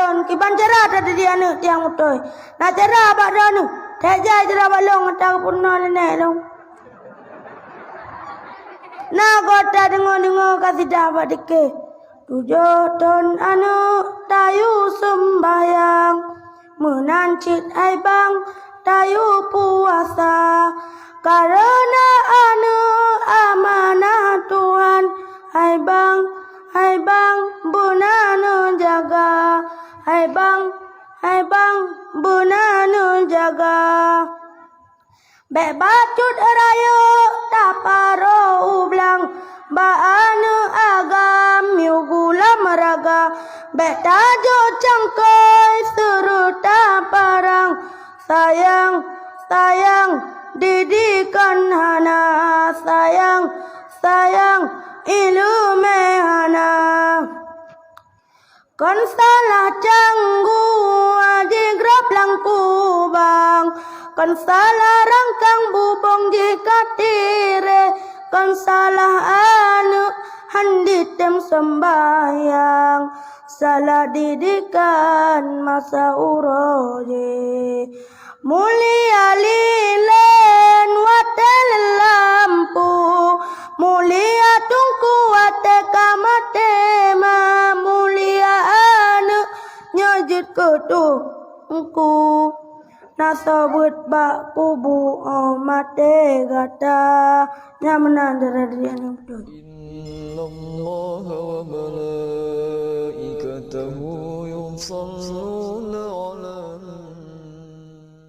balon kiban cara tadi dia anu tiang utoi. Na cara bak anu. Tejai cara balon atau purna nenek long. Na kota dengo kasih dapat dike. 7 ton anu tayu sembayang. Menancit hai bang tayu puasa. Karena anu amanah Tuhan. Hai bang bunanu jaga. Hai bang bunanu jaga. Bek bacut raya taparo ublang. Ba anu agam gula meraga. Bek tajo cangkai seruta parang. Sayang didikan hana. Sayang ilume hana. Kon salah canggu aji grab langku bang. Kon salah rangkang bubong jika tire. Kon salah anu handitem sembayang. Salah didikan masa uroje. Mulia lilen watel lampu. Mulia tungku wate kamatema. Mulia anu nyajut ketungku. Nasabut bak kubu mate gata. Nyamanan daradian yang betul. Innallaha wa malaikatahu yusalluna ala